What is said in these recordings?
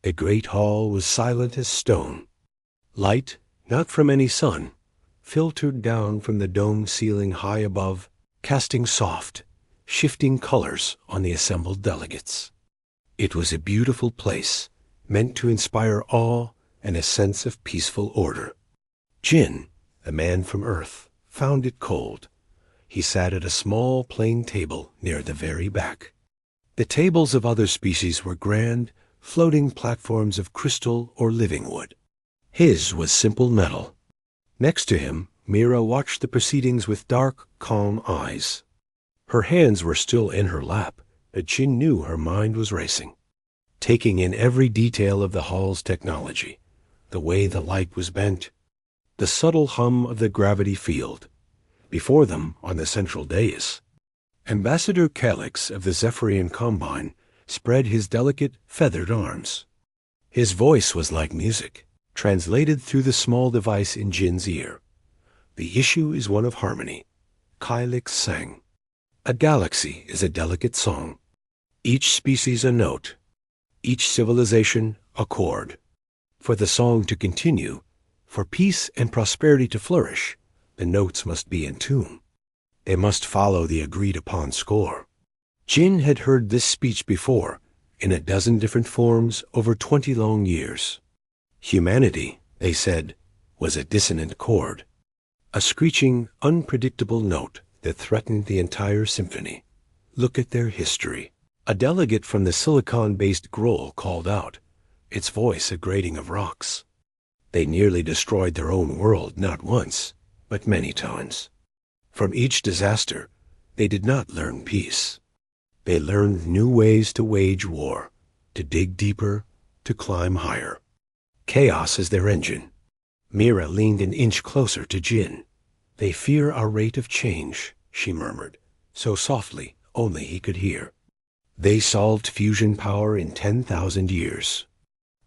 The great hall was silent as stone. Light, not from any sun, filtered down from the domed ceiling high above, casting soft, shifting colors on the assembled delegates. It was a beautiful place, meant to inspire awe and a sense of peaceful order. Jin, a man from Earth, found it cold. He sat at a small plain table near the very back. The tables of other species were grand, floating platforms of crystal or living wood. His was simple metal. Next to him, Mira watched the proceedings with dark, calm eyes. Her hands were still in her lap, but Jin knew her mind was racing, taking in every detail of the hall's technology, the way the light was bent, the subtle hum of the gravity field. Before them, on the central dais, Ambassador Calix of the Zephyrian Combine spread his delicate, feathered arms. His voice was like music, translated through the small device in Jin's ear. The issue is one of harmony. Calix sang. A galaxy is a delicate song. Each species a note. Each civilization a chord. For the song to continue, for peace and prosperity to flourish, the notes must be in tune. They must follow the agreed-upon score. Jin had heard this speech before, in a dozen different forms over 20 long years. Humanity, they said, was a dissonant chord, a screeching, unpredictable note that threatened the entire symphony. Look at their history. A delegate from the silicon-based Grohl called out, its voice a grating of rocks. They nearly destroyed their own world not once, but many times. From each disaster, they did not learn peace. They learned new ways to wage war, to dig deeper, to climb higher. Chaos is their engine. Mira leaned an inch closer to Jin. They fear our rate of change, she murmured, so softly only he could hear. They solved fusion power in 10,000 years.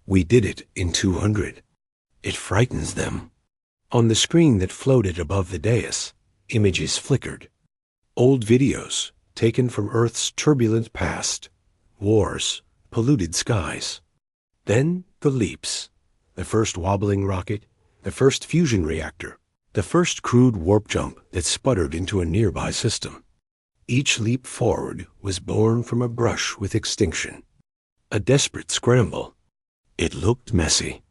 We did it in 200. It frightens them. On the screen that floated above the dais, images flickered. Old videos, taken from Earth's turbulent past. Wars, polluted skies. Then the leaps. The first wobbling rocket, the first fusion reactor, the first crude warp jump that sputtered into a nearby system. Each leap forward was born from a brush with extinction. A desperate scramble. It looked messy.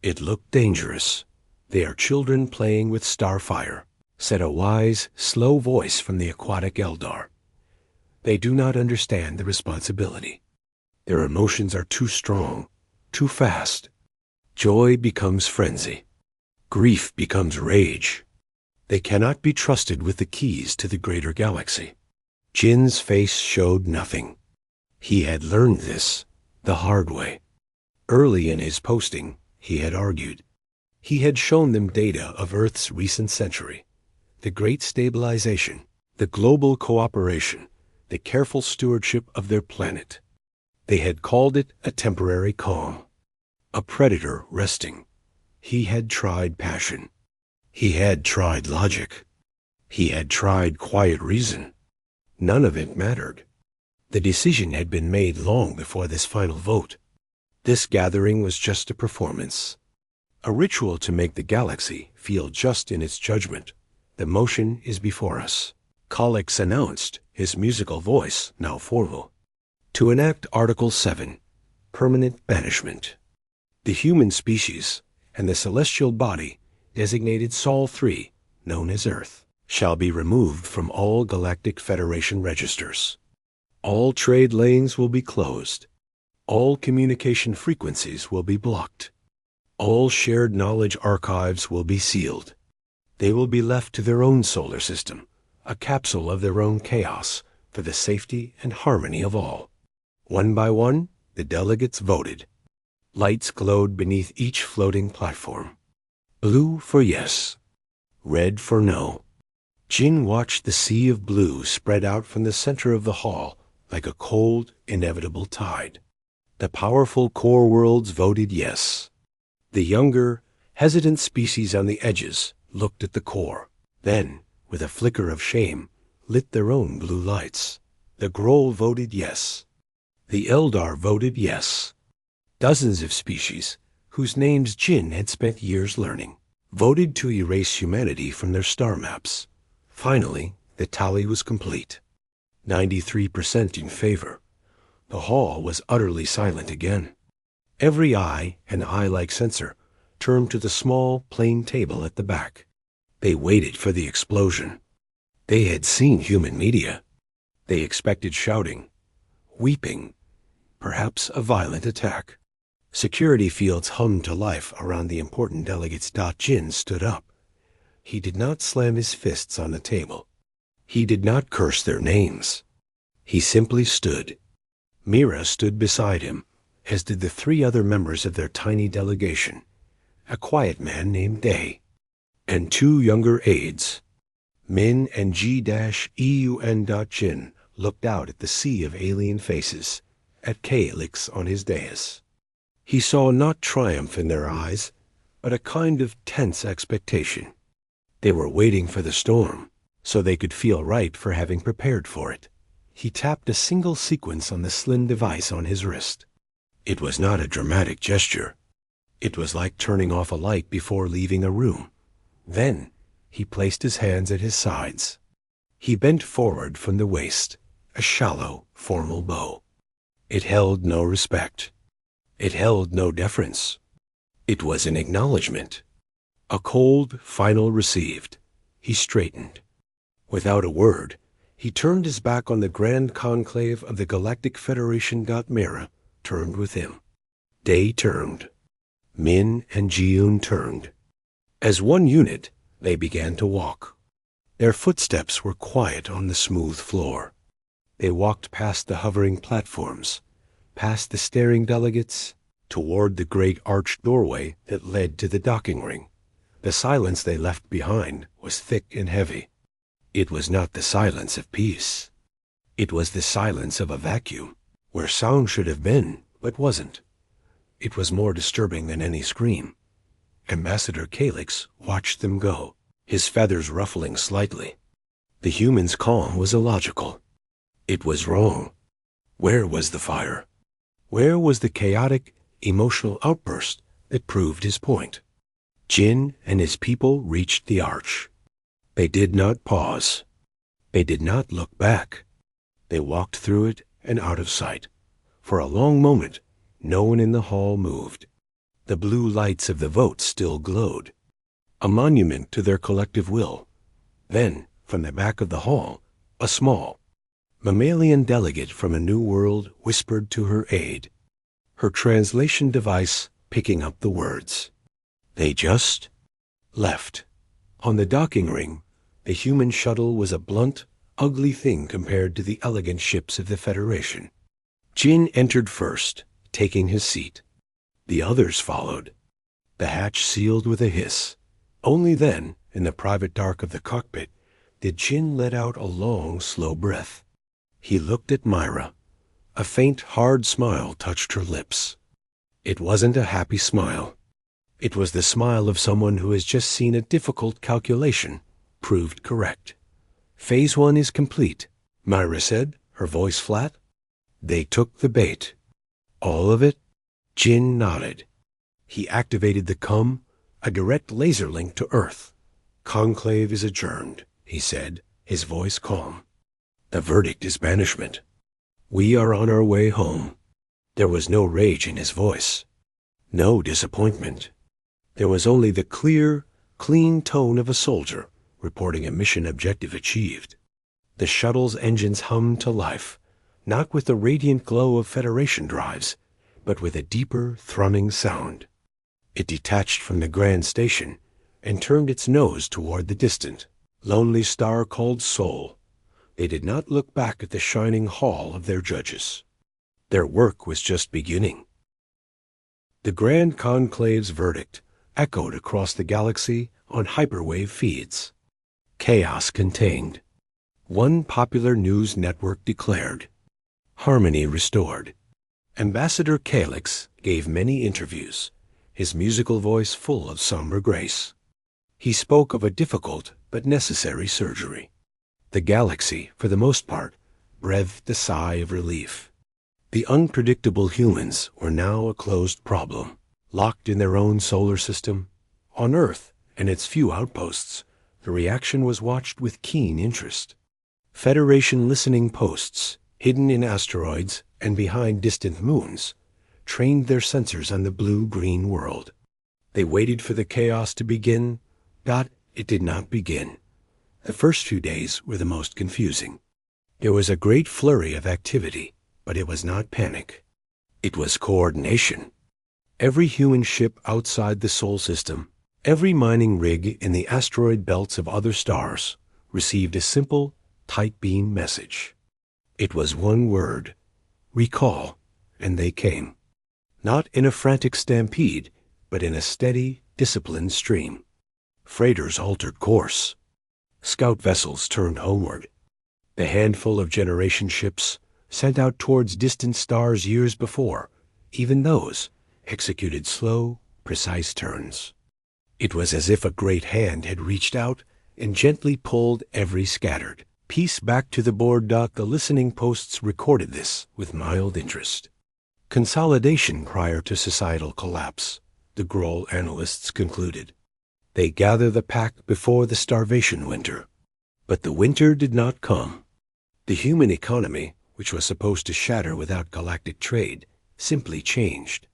It looked dangerous. They are children playing with starfire, said a wise, slow voice from the aquatic Eldar. They do not understand the responsibility. Their emotions are too strong, too fast. Joy becomes frenzy. Grief becomes rage. They cannot be trusted with the keys to the greater galaxy. Jin's face showed nothing. He had learned this the hard way. Early in his posting, he had argued. He had shown them data of Earth's recent century, the great stabilization, the global cooperation, the careful stewardship of their planet. They had called it a temporary calm, a predator resting. He had tried passion. He had tried logic. He had tried quiet reason. None of it mattered. The decision had been made long before this final vote. This gathering was just a performance, a ritual to make the galaxy feel just in its judgment. The motion is before us, Calix announced, his musical voice now formal. To enact Article 7, permanent banishment. The human species and the celestial body, designated Sol 3, known as Earth, shall be removed from all Galactic Federation registers. All trade lanes will be closed. All communication frequencies will be blocked. All shared knowledge archives will be sealed. They will be left to their own solar system, a capsule of their own chaos, for the safety and harmony of all. One by one, the delegates voted. Lights glowed beneath each floating platform. Blue for yes, red for no. Jin watched the sea of blue spread out from the center of the hall like a cold, inevitable tide. The powerful core worlds voted yes. The younger, hesitant species on the edges looked at the core, then, with a flicker of shame, lit their own blue lights. The Grohl voted yes. The Eldar voted yes. Dozens of species, whose names Jin had spent years learning, voted to erase humanity from their star maps. Finally, the tally was complete. 93% in favor. The hall was utterly silent again. Every eye, an eye-like sensor, turned to the small, plain table at the back. They waited for the explosion. They had seen human media. They expected shouting, weeping, perhaps a violent attack. Security fields hummed to life around the important delegates. Jin stood up. He did not slam his fists on the table. He did not curse their names. He simply stood. Mira stood beside him, as did the 3 other members of their tiny delegation, a quiet man named Day, and 2 younger aides. Min and G-Eun. Jin looked out at the sea of alien faces, at Caelix on his dais. He saw not triumph in their eyes, but a kind of tense expectation. They were waiting for the storm, so they could feel right for having prepared for it. He tapped a single sequence on the slim device on his wrist. It was not a dramatic gesture. It was like turning off a light before leaving a room. Then he placed his hands at his sides. He bent forward from the waist, a shallow, formal bow. It held no respect. It held no deference. It was an acknowledgement. A cold, final received. He straightened. Without a word, he turned his back on the grand conclave of the Galactic Federation. Mira turned with him. Day turned. Min and Ji-Eun turned. As one unit, they began to walk. Their footsteps were quiet on the smooth floor. They walked past the hovering platforms, past the staring delegates, toward the great arched doorway that led to the docking ring. The silence they left behind was thick and heavy. It was not the silence of peace. It was the silence of a vacuum, where sound should have been, but wasn't. It was more disturbing than any scream. Ambassador Caelix watched them go, his feathers ruffling slightly. The human's calm was illogical. It was wrong. Where was the fire? Where was the chaotic, emotional outburst that proved his point? Jin and his people reached the arch. They did not pause. They did not look back. They walked through it and out of sight. For a long moment, no one in the hall moved. The blue lights of the vote still glowed, a monument to their collective will. Then, from the back of the hall, a small, mammalian delegate from a new world whispered to her aide, her translation device picking up the words. They just left. On the docking ring, the human shuttle was a blunt, ugly thing compared to the elegant ships of the Federation. Jin entered first, taking his seat. The others followed. The hatch sealed with a hiss. Only then, in the private dark of the cockpit, did Jin let out a long, slow breath. He looked at Myra. A faint, hard smile touched her lips. It wasn't a happy smile. It was the smile of someone who has just seen a difficult calculation proved correct. Phase 1 is complete, Myra said, her voice flat. They took the bait. All of it? Jin nodded. He activated the CUM, a direct laser link to Earth. Conclave is adjourned, he said, his voice calm. The verdict is banishment. We are on our way home. There was no rage in his voice. No disappointment. There was only the clear, clean tone of a soldier reporting a mission objective achieved. The shuttle's engines hummed to life, not with the radiant glow of Federation drives, but with a deeper, thrumming sound. It detached from the grand station and turned its nose toward the distant, lonely star called Sol. They did not look back at the shining hall of their judges. Their work was just beginning. The Grand Conclave's verdict echoed across the galaxy on hyperwave feeds. Chaos contained. One popular news network declared. Harmony restored. Ambassador Caelix gave many interviews, his musical voice full of somber grace. He spoke of a difficult but necessary surgery. The galaxy, for the most part, breathed a sigh of relief. The unpredictable humans were now a closed problem, locked in their own solar system. On Earth and its few outposts, the reaction was watched with keen interest. Federation listening posts, hidden in asteroids and behind distant moons, trained their sensors on the blue-green world. They waited for the chaos to begin, but it did not begin. The first few days were the most confusing. There was a great flurry of activity, but it was not panic. It was coordination. Every human ship outside the Sol system, every mining rig in the asteroid belts of other stars, received a simple, tight beam message. It was one word: recall, and they came. Not in a frantic stampede, but in a steady, disciplined stream. Freighters altered course. Scout vessels turned homeward. The handful of generation ships sent out towards distant stars years before, even those executed slow, precise turns. It was as if a great hand had reached out and gently pulled every scattered piece back to the board. The listening posts recorded this with mild interest. Consolidation prior to societal collapse, the Grohl analysts concluded. They gather the pack before the starvation winter. But the winter did not come. The human economy, which was supposed to shatter without galactic trade, simply changed.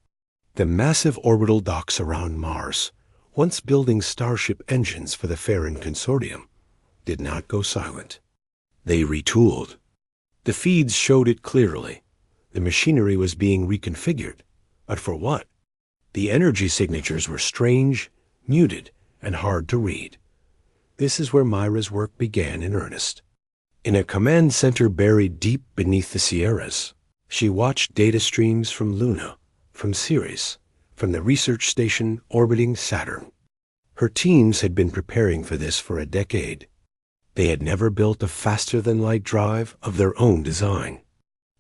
The massive orbital docks around Mars, once building starship engines for the Farron Consortium, did not go silent. They retooled. The feeds showed it clearly. The machinery was being reconfigured. But for what? The energy signatures were strange, muted, and hard to read. This is where Myra's work began in earnest. In a command center buried deep beneath the Sierras, she watched data streams from Luna, from Ceres, from the research station orbiting Saturn. Her teams had been preparing for this for a decade. They had never built a faster-than-light drive of their own design.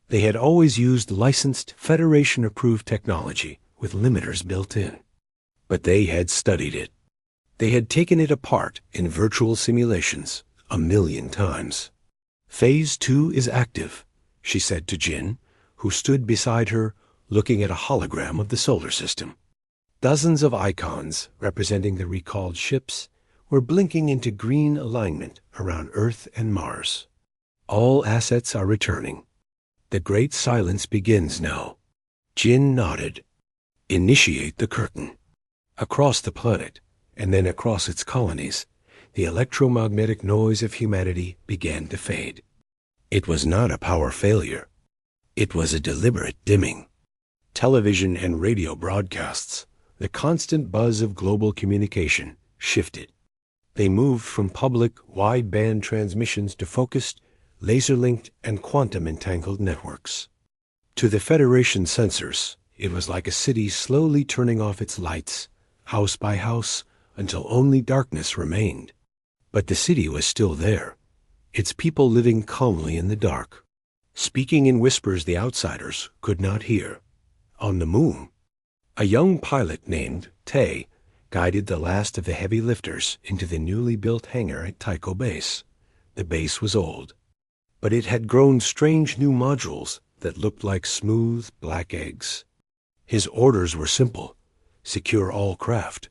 They had always used licensed, Federation-approved technology with limiters built in. But they had studied it. They had taken it apart in virtual simulations 1,000,000 times. Phase 2 is active, she said to Jin, who stood beside her, looking at a hologram of the solar system. Dozens of icons representing the recalled ships were blinking into green alignment around Earth and Mars. All assets are returning. The great silence begins now. Jin nodded. Initiate the curtain. Across the planet, and then across its colonies, the electromagnetic noise of humanity began to fade. It was not a power failure. It was a deliberate dimming. Television and radio broadcasts, the constant buzz of global communication, shifted. They moved from public, wide-band transmissions to focused, laser-linked, and quantum-entangled networks. To the Federation sensors, it was like a city slowly turning off its lights, house by house, until only darkness remained. But the city was still there, its people living calmly in the dark, speaking in whispers the outsiders could not hear. On the moon, a young pilot named Tay guided the last of the heavy lifters into the newly built hangar at Tycho Base. The base was old, but it had grown strange new modules that looked like smooth black eggs. His orders were simple: secure all craft,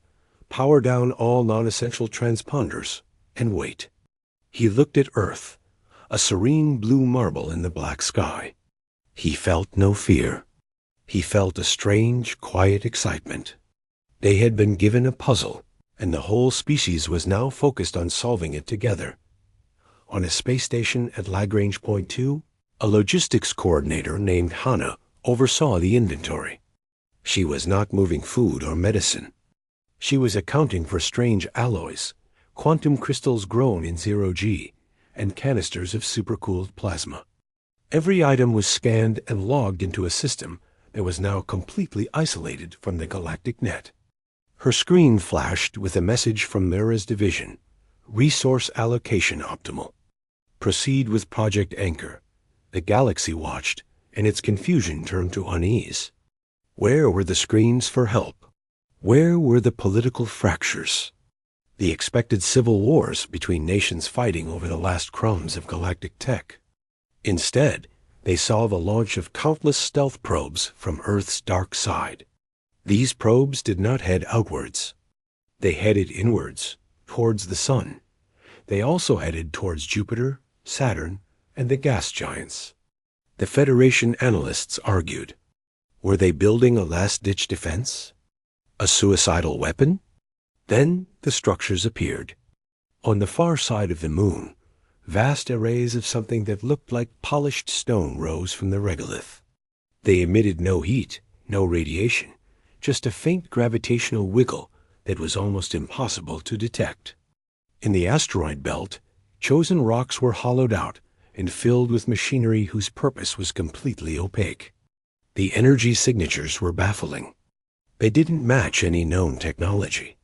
power down all non-essential transponders, and wait. He looked at Earth, a serene blue marble in the black sky. He felt no fear. He felt a strange, quiet excitement. They had been given a puzzle, and the whole species was now focused on solving it together. On a space station at Lagrange Point 2, a logistics coordinator named Hannah oversaw the inventory. She was not moving food or medicine. She was accounting for strange alloys, quantum crystals grown in 0G, and canisters of supercooled plasma. Every item was scanned and logged into a system that was now completely isolated from the galactic net. Her screen flashed with a message from Mira's division: resource allocation optimal. Proceed with Project Anchor. The galaxy watched, and its confusion turned to unease. Where were the screens for help? Where were the political fractures? The expected civil wars between nations fighting over the last crumbs of galactic tech? Instead, They saw the launch of countless stealth probes from Earth's dark side. These probes did not head outwards. They headed inwards, towards the sun. They also headed towards Jupiter, Saturn, and the gas giants. The Federation analysts argued. Were they building a last-ditch defense? A suicidal weapon? Then the structures appeared. On the far side of the moon, vast arrays of something that looked like polished stone rose from the regolith. They emitted no heat, no radiation, just a faint gravitational wiggle that was almost impossible to detect. In the asteroid belt, chosen rocks were hollowed out and filled with machinery whose purpose was completely opaque. The energy signatures were baffling. They didn't match any known technology.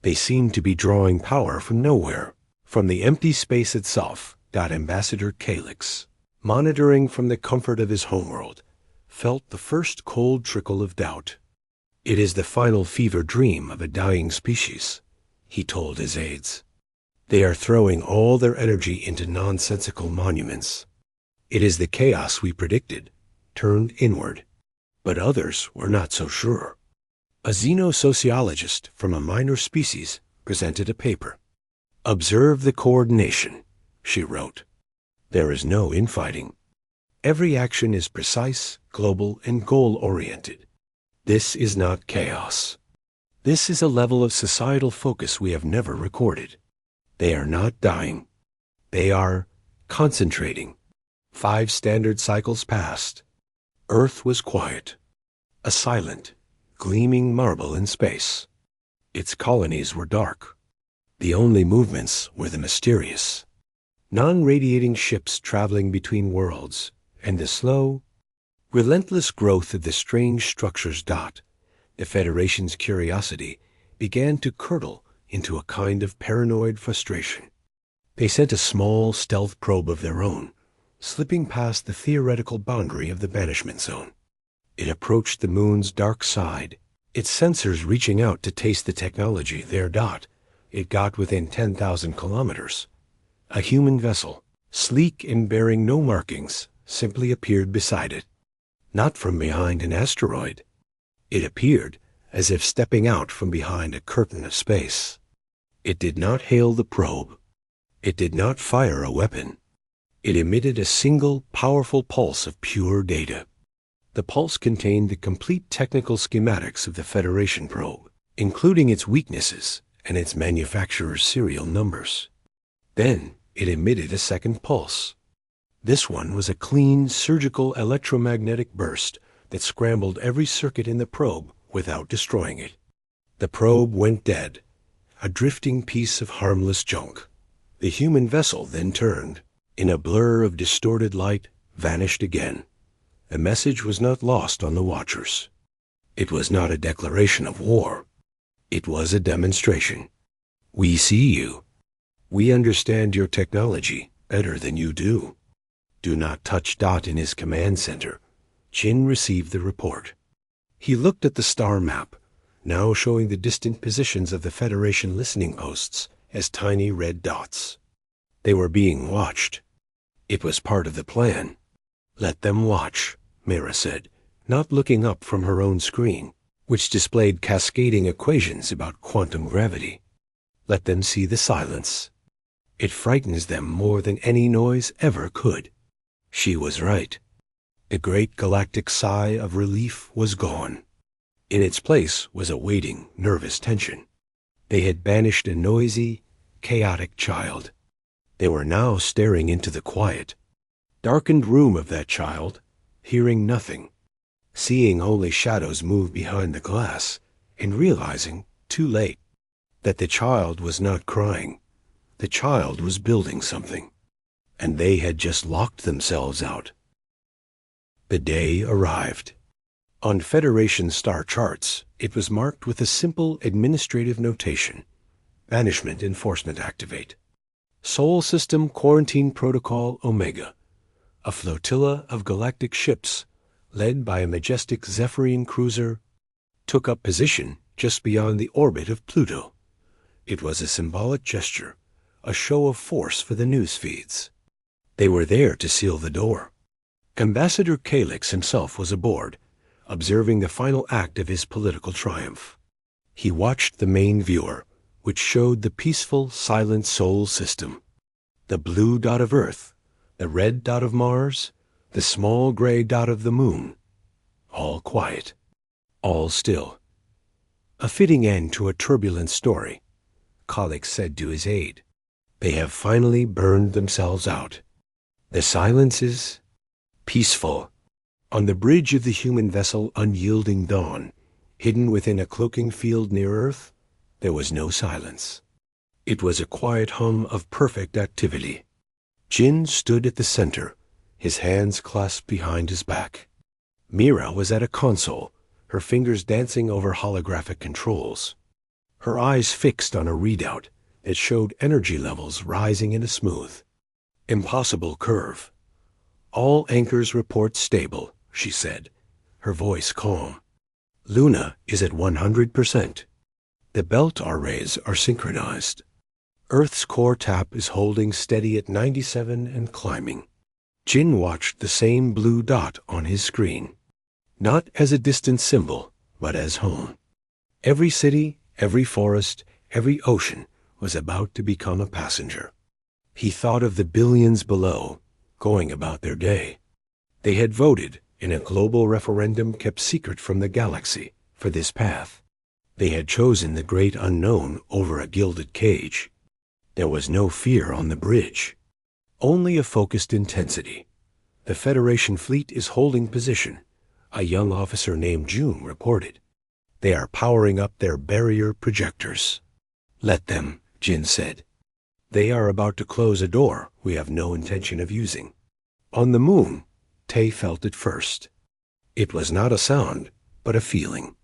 They seemed to be drawing power from nowhere. From the empty space itself, Ambassador Calyx, monitoring from the comfort of his homeworld, felt the first cold trickle of doubt. "It is the final fever dream of a dying species," he told his aides. "They are throwing all their energy into nonsensical monuments. It is the chaos we predicted, turned inward." But others were not so sure. A xenosociologist from a minor species presented a paper. "Observe the coordination," she wrote. "There is no infighting. Every action is precise, global, and goal-oriented. This is not chaos. This is a level of societal focus we have never recorded. They are not dying. They are concentrating." 5 standard cycles passed. Earth was quiet, a silent, gleaming marble in space. Its colonies were dark. The only movements were the mysterious. Non-radiating ships traveling between worlds, and the slow, relentless growth of the strange structures. The Federation's curiosity began to curdle into a kind of paranoid frustration. They sent a small stealth probe of their own, slipping past the theoretical boundary of the banishment zone. It approached the moon's dark side, its sensors reaching out to taste the technology there. It got within 10,000 kilometers. A human vessel, sleek and bearing no markings, simply appeared beside it. Not from behind an asteroid. It appeared as if stepping out from behind a curtain of space. It did not hail the probe. It did not fire a weapon. It emitted a single, powerful pulse of pure data. The pulse contained the complete technical schematics of the Federation probe, including its weaknesses and its manufacturer's serial numbers. Then it emitted a second pulse. This one was a clean, surgical electromagnetic burst that scrambled every circuit in the probe without destroying it. The probe went dead, a drifting piece of harmless junk. The human vessel then turned. In a blur of distorted light, vanished again. The message was not lost on the watchers. It was not a declaration of war. It was a demonstration. "We see you. We understand your technology better than you do. Do not touch." In his command center, Chin received the report. He looked at the star map, now showing the distant positions of the Federation listening posts as tiny red dots. They were being watched. It was part of the plan. "Let them watch," Mira said, not looking up from her own screen, which displayed cascading equations about quantum gravity. "Let them see the silence. It frightens them more than any noise ever could." She was right. The great galactic sigh of relief was gone. In its place was a waiting, nervous tension. They had banished a noisy, chaotic child. They were now staring into the quiet, darkened room of that child, hearing nothing, seeing only shadows move behind the glass, and realizing, too late, that the child was not crying. The child was building something, and they had just locked themselves out. The day arrived. On Federation star charts, it was marked with a simple administrative notation: Banishment Enforcement Activate. Sol System Quarantine Protocol Omega. A flotilla of galactic ships, led by a majestic Zephyrian cruiser, took up position just beyond the orbit of Pluto. It was a symbolic gesture, a show of force for the news feeds. They were there to seal the door. Ambassador Calix himself was aboard, observing the final act of his political triumph. He watched the main viewer, which showed the peaceful, silent Sol system. The blue dot of Earth, the red dot of Mars, the small gray dot of the Moon. All quiet. All still. A fitting end to a turbulent story, Calix said to his aide. They have finally burned themselves out. The silence is peaceful. On the bridge of the human vessel Unyielding Dawn, hidden within a cloaking field near Earth, there was no silence. It was a quiet hum of perfect activity. Jin stood at the center, his hands clasped behind his back. Mira was at a console, her fingers dancing over holographic controls. Her eyes fixed on a readout that showed energy levels rising in a smooth, impossible curve. All anchors report stable, she said, her voice calm. Luna is at 100%. The belt arrays are synchronized. Earth's core tap is holding steady at 97 and climbing. Jin watched the same blue dot on his screen, not as a distant symbol, but as home. Every city, every forest, every ocean was about to become a passenger. He thought of the billions below, going about their day. They had voted in a global referendum kept secret from the galaxy for this path. They had chosen the great unknown over a gilded cage. There was no fear on the bridge, only a focused intensity. The Federation fleet is holding position, a young officer named June reported. They are powering up their barrier projectors. Let them, Jin said. They are about to close a door we have no intention of using. On the moon, Tay felt it first. It was not a sound, but a feeling.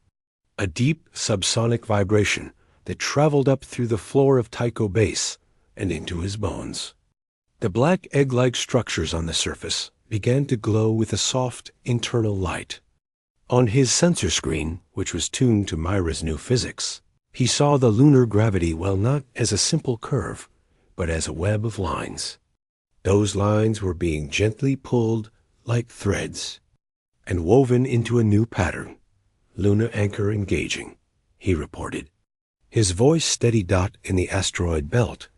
A deep subsonic vibration that traveled up through the floor of Tycho Base and into his bones. The black egg-like structures on the surface began to glow with a soft internal light. On his sensor screen, which was tuned to Myra's new physics, he saw the lunar gravity well not as a simple curve, but as a web of lines. Those lines were being gently pulled like threads and woven into a new pattern. Lunar anchor engaging, he reported. His voice steady dot in the asteroid belt.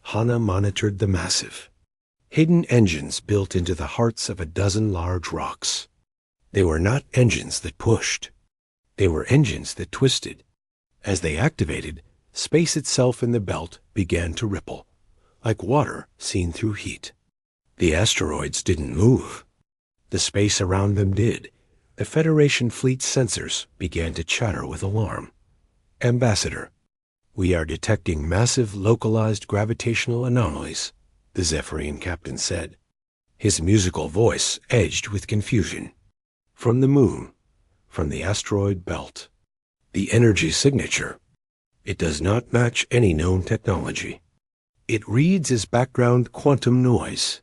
Hana monitored the massive, hidden engines built into the hearts of a dozen large rocks. They were not engines that pushed. They were engines that twisted. As they activated, space itself in the belt began to ripple, like water seen through heat. The asteroids didn't move. The space around them did. The Federation fleet's sensors began to chatter with alarm. Ambassador, we are detecting massive localized gravitational anomalies, the Zephyrian captain said. His musical voice edged with confusion. From the moon, from the asteroid belt. The energy signature. It does not match any known technology. It reads as background quantum noise.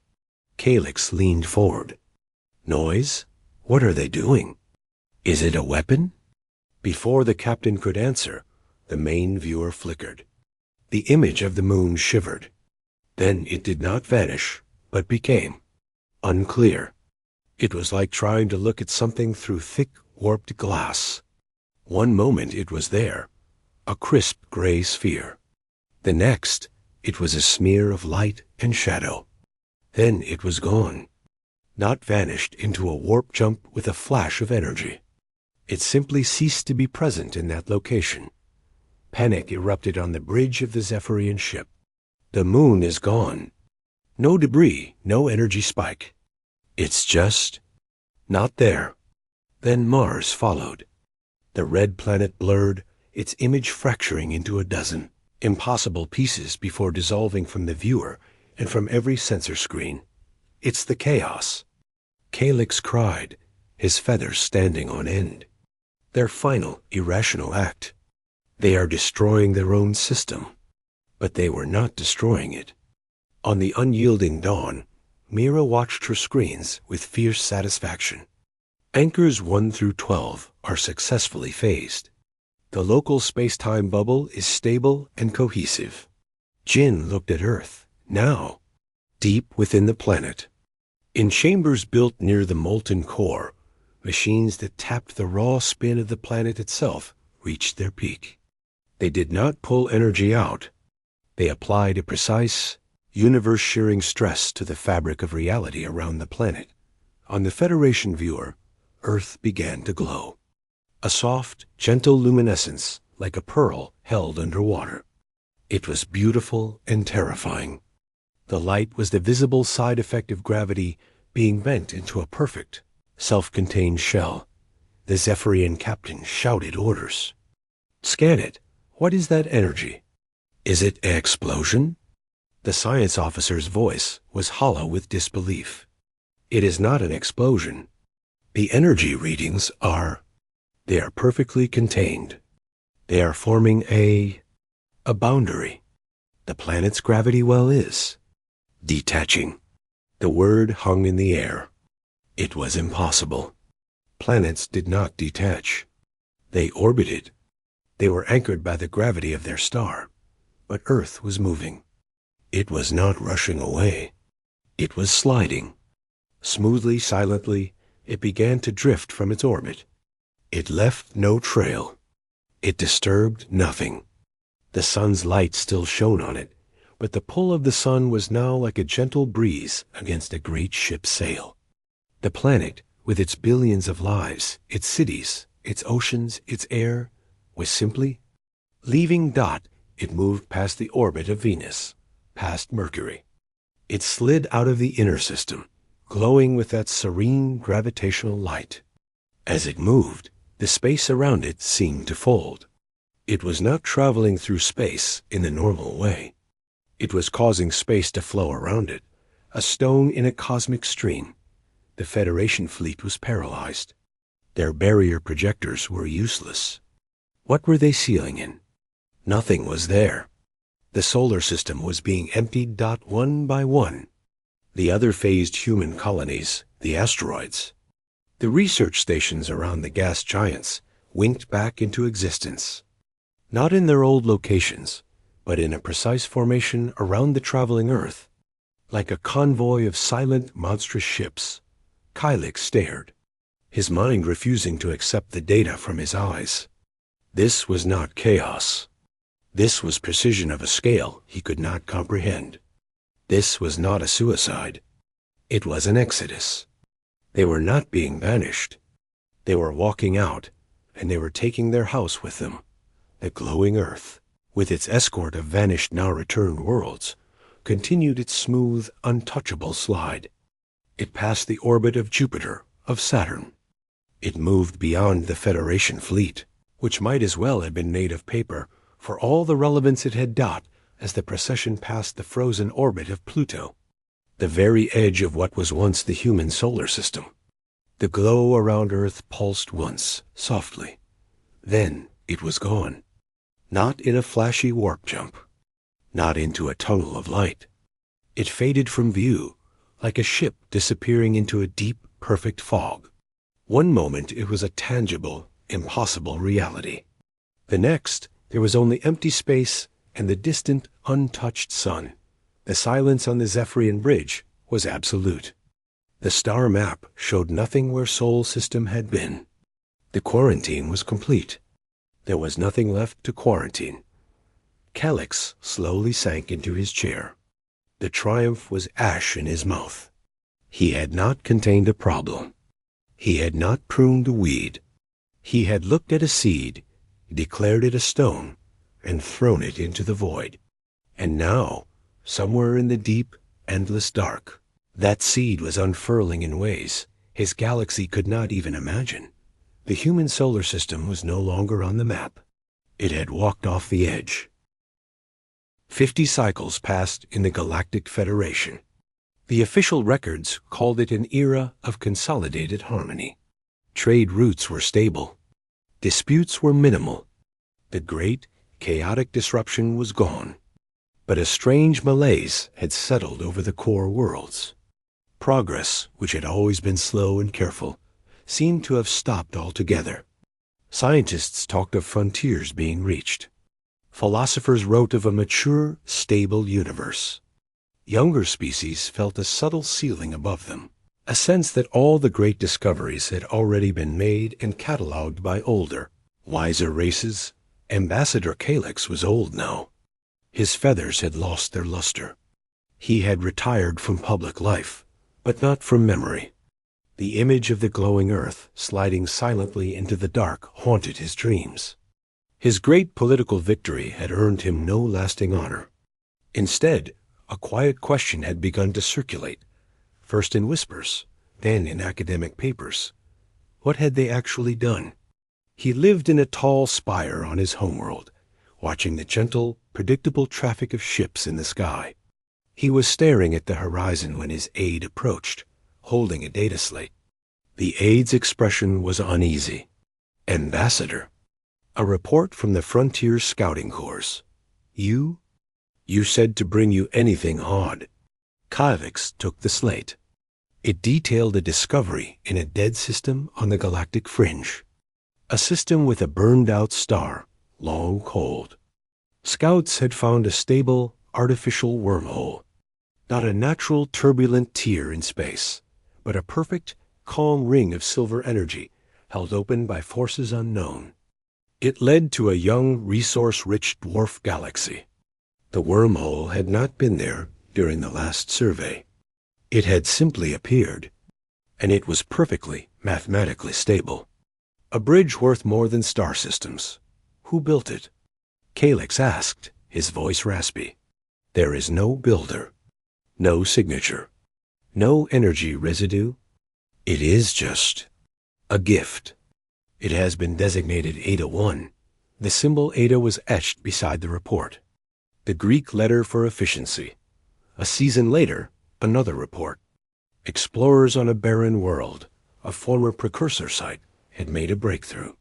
Calix leaned forward. Noise? What are they doing? Is it a weapon? Before the captain could answer, the main viewer flickered. The image of the moon shivered. Then it did not vanish, but became unclear. It was like trying to look at something through thick, warped glass. One moment it was there, a crisp gray sphere. The next, it was a smear of light and shadow. Then it was gone, not vanished into a warp jump with a flash of energy. It simply ceased to be present in that location. Panic erupted on the bridge of the Zephyrian ship. The moon is gone. No debris, no energy spike. It's just not there. Then Mars followed. The red planet blurred, its image fracturing into a dozen impossible pieces before dissolving from the viewer and from every sensor screen. It's the chaos. Calix cried, his feathers standing on end. Their final, irrational act. They are destroying their own system. But they were not destroying it. On the unyielding dawn, Mira watched her screens with fierce satisfaction. Anchors 1 through 12 are successfully phased. The local space-time bubble is stable and cohesive. Jin looked at Earth, now, deep within the planet. In chambers built near the molten core, machines that tapped the raw spin of the planet itself reached their peak. They did not pull energy out. They applied a precise, universe-shearing stress to the fabric of reality around the planet. On the Federation viewer, Earth began to glow. A soft, gentle luminescence, like a pearl held underwater. It was beautiful and terrifying. The light was the visible side effect of gravity being bent into a perfect, self-contained shell. The Zephyrian captain shouted orders. "Scan it. What is that energy? Is it an explosion?" The science officer's voice was hollow with disbelief. "It is not an explosion. The energy readings they are perfectly contained. They are forming a boundary. The planet's gravity well is detaching." The word hung in the air. It was impossible. Planets did not detach. They orbited. They were anchored by the gravity of their star. But Earth was moving. It was not rushing away. It was sliding. Smoothly, silently, it began to drift from its orbit. It left no trail. It disturbed nothing. The sun's light still shone on it, but the pull of the sun was now like a gentle breeze against a great ship's sail. The planet, with its billions of lives, its cities, its oceans, its air, was simply leaving dot. It moved past the orbit of Venus, past Mercury. It slid out of the inner system, glowing with that serene gravitational light. As it moved, the space around it seemed to fold. It was not traveling through space in the normal way. It was causing space to flow around it, a stone in a cosmic stream. The Federation fleet was paralyzed. Their barrier projectors were useless. What were they sealing in? Nothing was there. The solar system was being emptied one by one. The other phased human colonies, the asteroids. The research stations around the gas giants winked back into existence. Not in their old locations, but in a precise formation around the traveling Earth. Like a convoy of silent, monstrous ships, Kylix stared, his mind refusing to accept the data from his eyes. This was not chaos. This was precision of a scale he could not comprehend. This was not a suicide. It was an exodus. They were not being banished. They were walking out, and they were taking their house with them. The glowing Earth, with its escort of vanished now-returned worlds, continued its smooth, untouchable slide. It passed the orbit of Jupiter, of Saturn. It moved beyond the Federation fleet, which might as well have been made of paper, for all the relevance it had as the procession passed the frozen orbit of Pluto, the very edge of what was once the human solar system. The glow around Earth pulsed once, softly. Then it was gone. Not in a flashy warp jump. Not into a tunnel of light. It faded from view, like a ship disappearing into a deep, perfect fog. One moment it was a tangible, impossible reality. The next, there was only empty space and the distant, untouched sun. The silence on the Zephyrian bridge was absolute. The star map showed nothing where Sol system had been. The quarantine was complete. There was nothing left to quarantine. Kylix slowly sank into his chair. The triumph was ash in his mouth. He had not contained a problem. He had not pruned a weed. He had looked at a seed, declared it a stone, and thrown it into the void. And now, somewhere in the deep, endless dark, that seed was unfurling in ways his galaxy could not even imagine. The human solar system was no longer on the map. It had walked off the edge. 50 cycles passed in the Galactic Federation. The official records called it an era of consolidated harmony. Trade routes were stable. Disputes were minimal. The great, chaotic disruption was gone. But a strange malaise had settled over the core worlds. Progress, which had always been slow and careful, seemed to have stopped altogether. Scientists talked of frontiers being reached. Philosophers wrote of a mature, stable universe. Younger species felt a subtle ceiling above them. a sense that all the great discoveries had already been made and catalogued by older, wiser races. Ambassador Calyx was old now. His feathers had lost their luster. He had retired from public life, but not from memory. The image of the glowing earth sliding silently into the dark haunted his dreams. His great political victory had earned him no lasting honor. Instead, a quiet question had begun to circulate, first in whispers, then in academic papers. What had they actually done? He lived in a tall spire on his homeworld, watching the gentle, predictable traffic of ships in the sky. He was staring at the horizon when his aide approached, holding a data slate. The aide's expression was uneasy. "Ambassador, a report from the Frontier Scouting Corps. You said to bring you anything odd." Calyx took the slate. It detailed a discovery in a dead system on the galactic fringe. A system with a burned-out star, long cold. Scouts had found a stable, artificial wormhole. Not a natural turbulent tear in space, but a perfect, calm ring of silver energy held open by forces unknown. It led to a young, resource-rich dwarf galaxy. The wormhole had not been there during the last survey. It had simply appeared, and it was perfectly, mathematically stable. A bridge worth more than star systems. Who built it? Calyx asked, his voice raspy. There is no builder, no signature, no energy residue. It is just a gift. It has been designated Eta 1. The symbol Eta was etched beside the report. The Greek letter for efficiency. A season later, another report. Explorers on a barren world, a former precursor site, had made a breakthrough.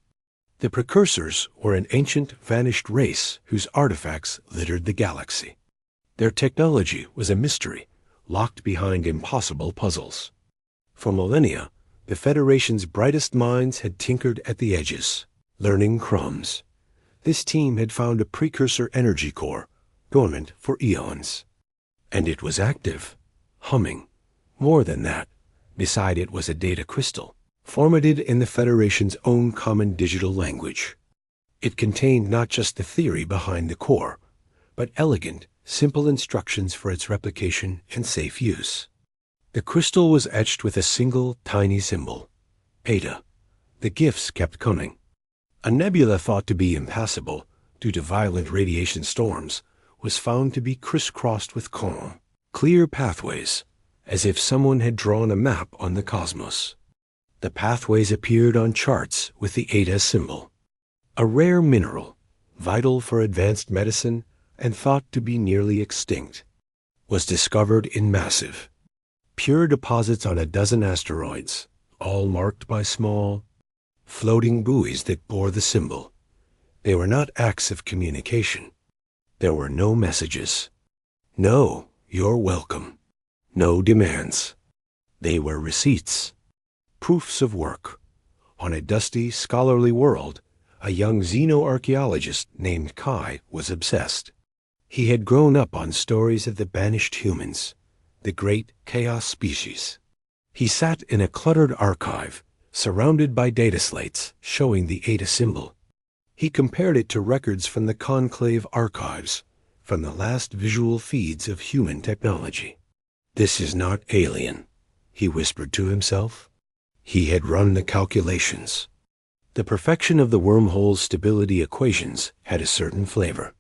The precursors were an ancient, vanished race whose artifacts littered the galaxy. Their technology was a mystery, locked behind impossible puzzles. For millennia, the Federation's brightest minds had tinkered at the edges, learning crumbs. This team had found a precursor energy core, dormant for eons. And it was active, humming. More than that, beside it was a data crystal, formatted in the Federation's own common digital language. It contained not just the theory behind the core, but elegant, simple instructions for its replication and safe use. The crystal was etched with a single, tiny symbol, Eta. The gifts kept coming. A nebula thought to be impassable due to violent radiation storms was found to be crisscrossed with calm, clear pathways, as if someone had drawn a map on the cosmos. The pathways appeared on charts with the Eta symbol. A rare mineral, vital for advanced medicine and thought to be nearly extinct, was discovered in massive, pure deposits on a dozen asteroids, all marked by small, floating buoys that bore the symbol. They were not acts of communication. There were no messages. No, you're welcome. No demands. They were receipts, proofs of work. On a dusty, scholarly world, a young xenoarchaeologist named Kai was obsessed. He had grown up on stories of the banished humans, the great chaos species. He sat in a cluttered archive, surrounded by data slates showing the Eta symbol. He compared it to records from the Conclave archives, from the last visual feeds of human technology. This is not alien, he whispered to himself. He had run the calculations. The perfection of the wormhole's stability equations had a certain flavor,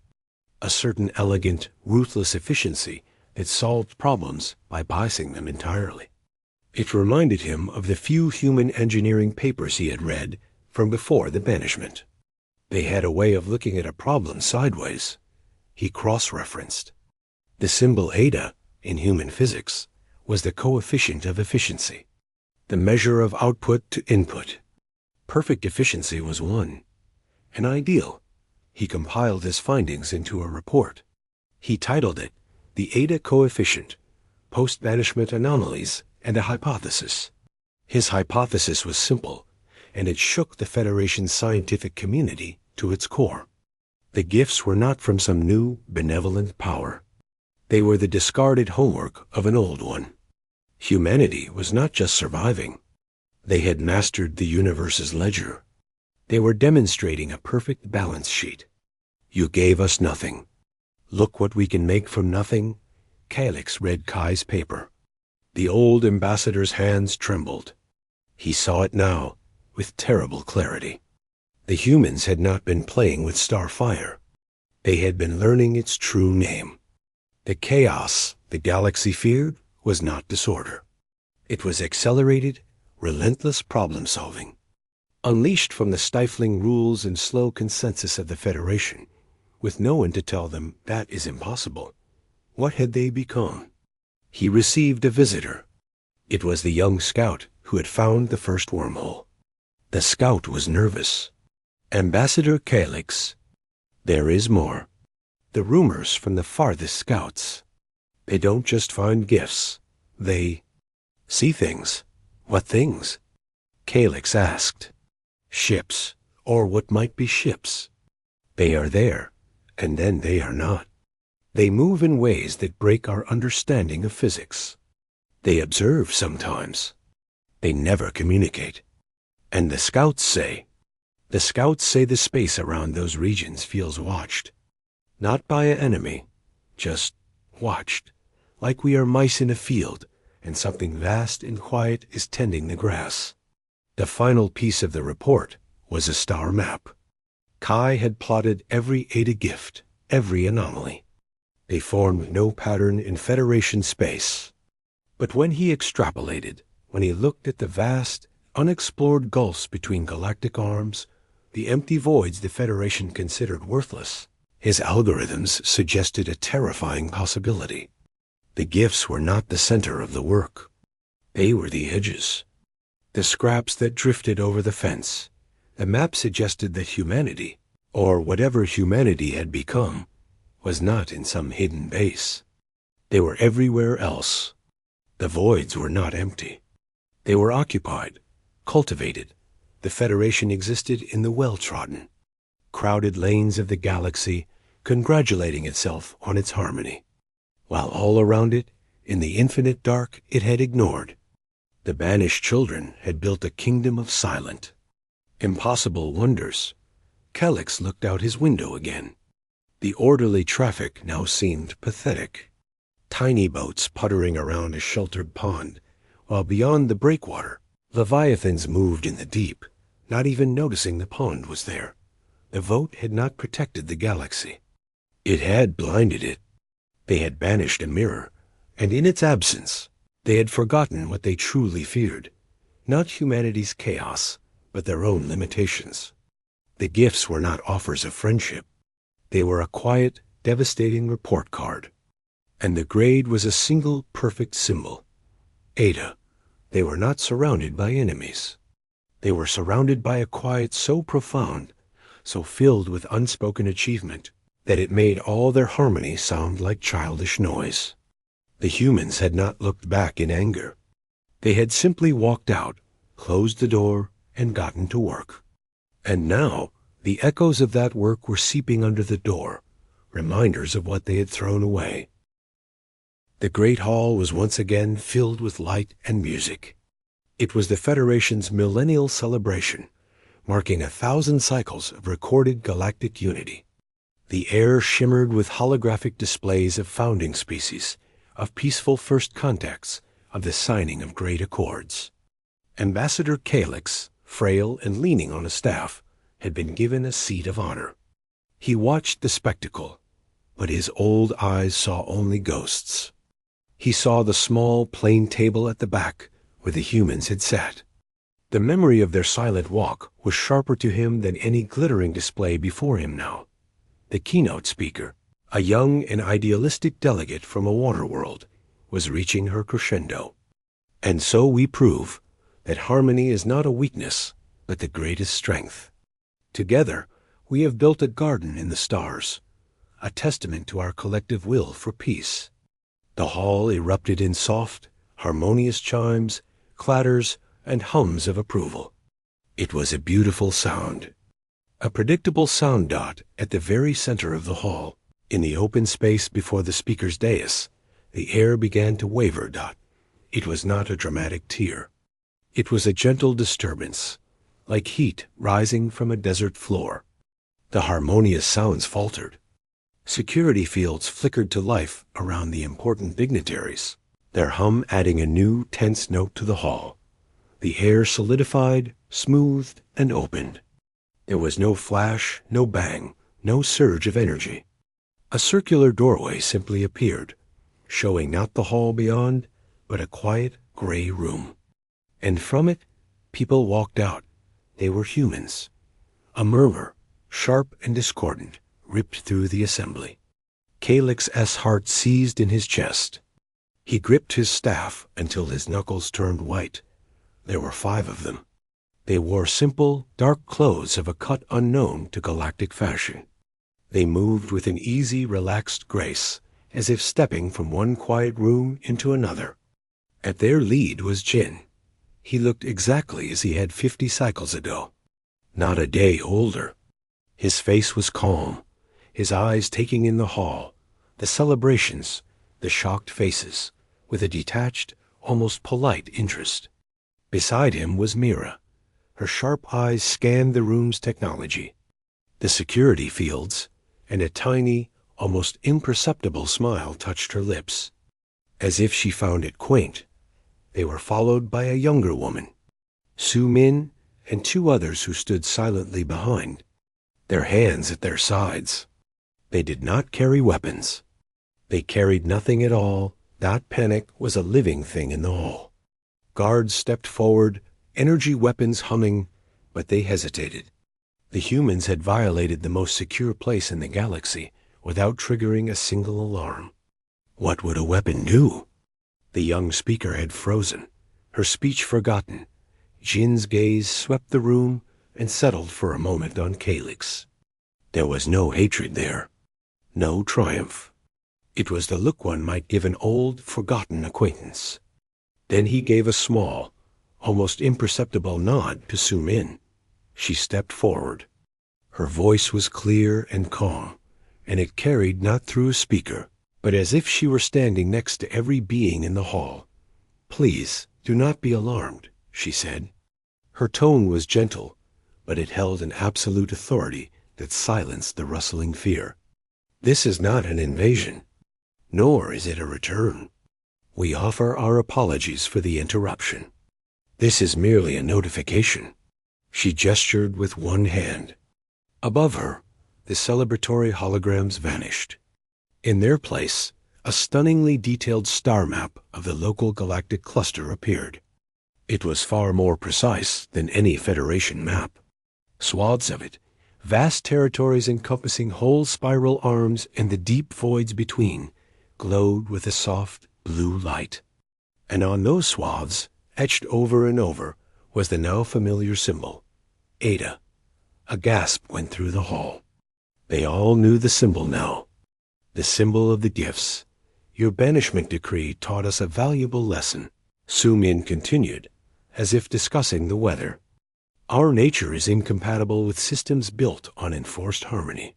a certain elegant, ruthless efficiency that solved problems by bypassing them entirely. It reminded him of the few human engineering papers he had read from before the banishment. They had a way of looking at a problem sideways. He cross-referenced. The symbol Eta, in human physics, was the coefficient of efficiency, the measure of output to input. Perfect efficiency was one, an ideal. He compiled his findings into a report. He titled it, The Eta Coefficient, Post-Banishment Anomalies and a Hypothesis. His hypothesis was simple, and it shook the Federation's scientific community to its core. The gifts were not from some new, benevolent power. They were the discarded homework of an old one. Humanity was not just surviving. They had mastered the universe's ledger. They were demonstrating a perfect balance sheet. You gave us nothing. Look what we can make from nothing. Calyx read Kai's paper. The old ambassador's hands trembled. He saw it now, with terrible clarity. The humans had not been playing with starfire. They had been learning its true name. The chaos the galaxy feared was not disorder. It was accelerated, relentless problem-solving. Unleashed from the stifling rules and slow consensus of the Federation, with no one to tell them that is impossible. What had they become? He received a visitor. It was the young scout who had found the first wormhole. The scout was nervous. Ambassador Calyx. There is more. The rumors from the farthest scouts. They don't just find gifts. They see things. What things? Calyx asked. Ships, or what might be ships. They are there, and then they are not. They move in ways that break our understanding of physics. They observe sometimes. They never communicate. And the scouts say the space around those regions feels watched. Not by an enemy, just watched, like we are mice in a field, and something vast and quiet is tending the grass. The final piece of the report was a star map. Kai had plotted every Eta gift, every anomaly. They formed no pattern in Federation space. But when he extrapolated, when he looked at the vast, unexplored gulfs between galactic arms, the empty voids the Federation considered worthless, his algorithms suggested a terrifying possibility. The gifts were not the center of the work. They were the edges. The scraps that drifted over the fence. The map suggested that humanity, or whatever humanity had become, was not in some hidden base. They were everywhere else. The voids were not empty. They were occupied, cultivated. The Federation existed in the well-trodden, crowded lanes of the galaxy, congratulating itself on its harmony, while all around it, in the infinite dark it had ignored, the Banish children had built a kingdom of silent, impossible wonders. Calyx looked out his window again. The orderly traffic now seemed pathetic. Tiny boats puttering around a sheltered pond, while beyond the breakwater, leviathans moved in the deep, not even noticing the pond was there. The vote had not protected the galaxy. It had blinded it. They had banished a mirror, and in its absence, they had forgotten what they truly feared, not humanity's chaos, but their own limitations. The gifts were not offers of friendship. They were a quiet, devastating report card. And the grade was a single perfect symbol. Eta. They were not surrounded by enemies. They were surrounded by a quiet so profound, so filled with unspoken achievement, that it made all their harmony sound like childish noise. The humans had not looked back in anger. They had simply walked out, closed the door, and gotten to work. And now, the echoes of that work were seeping under the door, reminders of what they had thrown away. The great hall was once again filled with light and music. It was the Federation's millennial celebration, marking 1,000 cycles of recorded galactic unity. The air shimmered with holographic displays of founding species, of peaceful first contacts, of the signing of great accords. Ambassador Calyx, frail and leaning on a staff, had been given a seat of honor. He watched the spectacle, but his old eyes saw only ghosts. He saw the small, plain table at the back where the humans had sat. The memory of their silent walk was sharper to him than any glittering display before him now. The keynote speaker, a young and idealistic delegate from a water world, was reaching her crescendo. And so we prove that harmony is not a weakness, but the greatest strength. Together, we have built a garden in the stars, a testament to our collective will for peace. The hall erupted in soft, harmonious chimes, clatters, and hums of approval. It was a beautiful sound. A predictable sound dot at the very center of the hall, in the open space before the speaker's dais. The air began to waver. It was not a dramatic tear. It was a gentle disturbance, like heat rising from a desert floor. The harmonious sounds faltered. Security fields flickered to life around the important dignitaries, their hum adding a new, tense note to the hall. The air solidified, smoothed, and opened. There was no flash, no bang, no surge of energy. A circular doorway simply appeared, showing not the hall beyond, but a quiet, gray room. And from it, people walked out. They were humans. A murmur, sharp and discordant, ripped through the assembly. Calix's heart seized in his chest. He gripped his staff until his knuckles turned white. There were 5 of them. They wore simple, dark clothes of a cut unknown to galactic fashion. They moved with an easy, relaxed grace, as if stepping from one quiet room into another. At their lead was Jin. He looked exactly as he had 50 cycles ago. Not a day older. His face was calm, his eyes taking in the hall, the celebrations, the shocked faces, with a detached, almost polite interest. Beside him was Mira. Her sharp eyes scanned the room's technology, the security fields, and a tiny, almost imperceptible smile touched her lips, as if she found it quaint. They were followed by a younger woman, Su Min, and 2 others who stood silently behind, their hands at their sides. They did not carry weapons. They carried nothing at all. That panic was a living thing in the hall. Guards stepped forward, energy weapons humming, but they hesitated. The humans had violated the most secure place in the galaxy without triggering a single alarm. What would a weapon do? The young speaker had frozen, her speech forgotten. Jin's gaze swept the room and settled for a moment on Calix. There was no hatred there, no triumph. It was the look one might give an old, forgotten acquaintance. Then he gave a small, almost imperceptible nod to Su Min. She stepped forward. Her voice was clear and calm, and it carried not through a speaker, but as if she were standing next to every being in the hall. "Please, do not be alarmed," she said. Her tone was gentle, but it held an absolute authority that silenced the rustling fear. "This is not an invasion, nor is it a return. We offer our apologies for the interruption. This is merely a notification." She gestured with one hand. Above her, the celebratory holograms vanished. In their place, a stunningly detailed star map of the local galactic cluster appeared. It was far more precise than any Federation map. Swaths of it, vast territories encompassing whole spiral arms and the deep voids between, glowed with a soft blue light. And on those swaths, etched over and over, was the now familiar symbol, Ada. A gasp went through the hall. They all knew the symbol now. The symbol of the gifts. Your banishment decree taught us a valuable lesson, Su Min continued, as if discussing the weather. Our nature is incompatible with systems built on enforced harmony.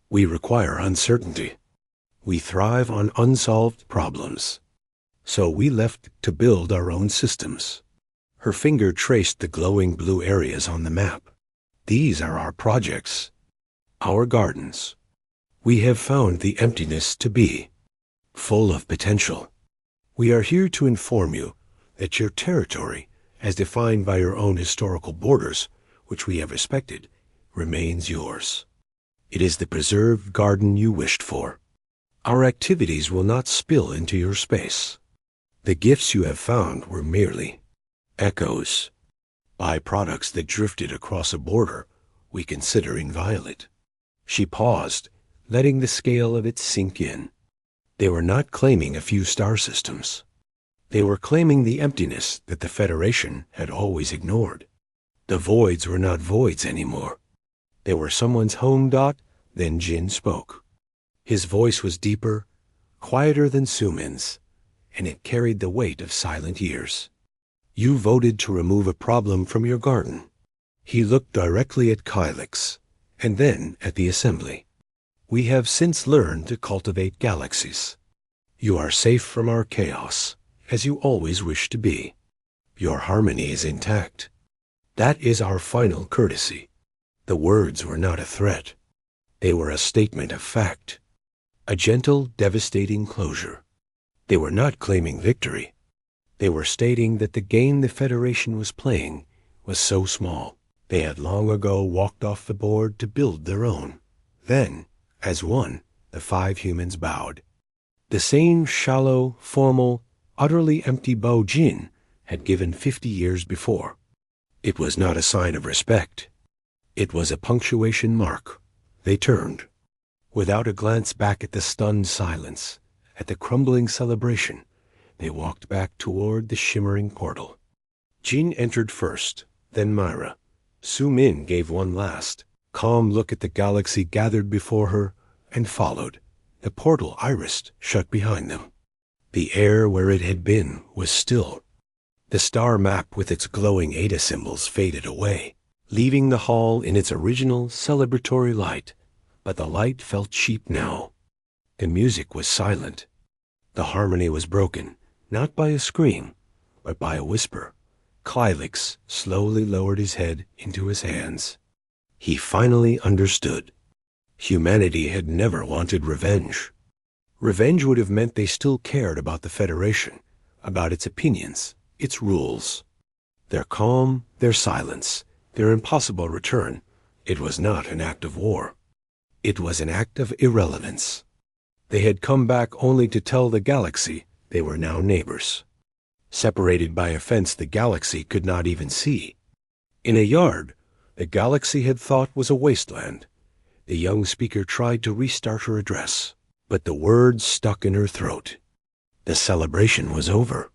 We require uncertainty. We thrive on unsolved problems. So we left to build our own systems. Her finger traced the glowing blue areas on the map. These are our projects, our gardens. We have found the emptiness to be full of potential. We are here to inform you that your territory, as defined by your own historical borders, which we have respected, remains yours. It is the preserved garden you wished for. Our activities will not spill into your space. The gifts you have found were merely echoes, byproducts that drifted across a border we consider inviolate. She paused, letting the scale of it sink in. They were not claiming a few star systems. They were claiming the emptiness that the Federation had always ignored. The voids were not voids anymore. They were someone's home dot. Then Jin spoke. His voice was deeper, quieter than Su Min's, and it carried the weight of silent years. You voted to remove a problem from your garden. He looked directly at Calix, and then at the assembly. We have since learned to cultivate galaxies. You are safe from our chaos, as you always wished to be. Your harmony is intact. That is our final courtesy." The words were not a threat. They were a statement of fact. A gentle, devastating closure. They were not claiming victory. They were stating that the game the Federation was playing was so small. They had long ago walked off the board to build their own. Then, as one, the 5 humans bowed. The same shallow, formal, utterly empty bow Jin had given 50 years before. It was not a sign of respect. It was a punctuation mark. They turned. Without a glance back at the stunned silence, at the crumbling celebration, they walked back toward the shimmering portal. Jin entered first, then Myra. Su Min gave one last, calm look at the galaxy gathered before her, and followed. The portal irised shut behind them. The air where it had been was still. The star map with its glowing Eta symbols faded away, leaving the hall in its original celebratory light, but the light felt cheap now. The music was silent. The harmony was broken, not by a scream, but by a whisper. Klylix slowly lowered his head into his hands. He finally understood. Humanity had never wanted revenge. Revenge would have meant they still cared about the Federation, about its opinions, its rules. Their calm, their silence, their impossible return, it was not an act of war. It was an act of irrelevance. They had come back only to tell the galaxy they were now neighbors, separated by a fence the galaxy could not even see. In a yard the galaxy had thought was a wasteland, the young speaker tried to restart her address, but the words stuck in her throat. The celebration was over.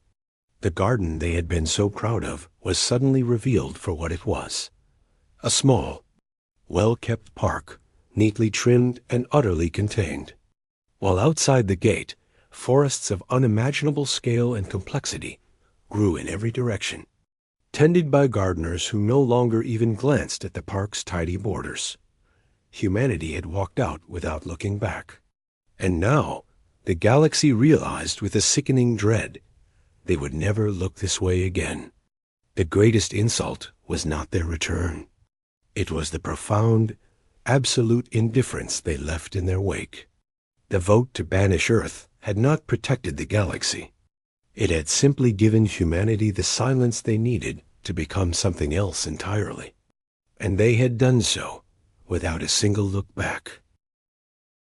The garden they had been so proud of was suddenly revealed for what it was. A small, well-kept park, neatly trimmed and utterly contained. While outside the gate, forests of unimaginable scale and complexity grew in every direction, tended by gardeners who no longer even glanced at the park's tidy borders. Humanity had walked out without looking back. And now, the galaxy realized with a sickening dread, they would never look this way again. The greatest insult was not their return. It was the profound, absolute indifference they left in their wake. The vote to banish Earth had not protected the galaxy. It had simply given humanity the silence they needed to become something else entirely. And they had done so without a single look back.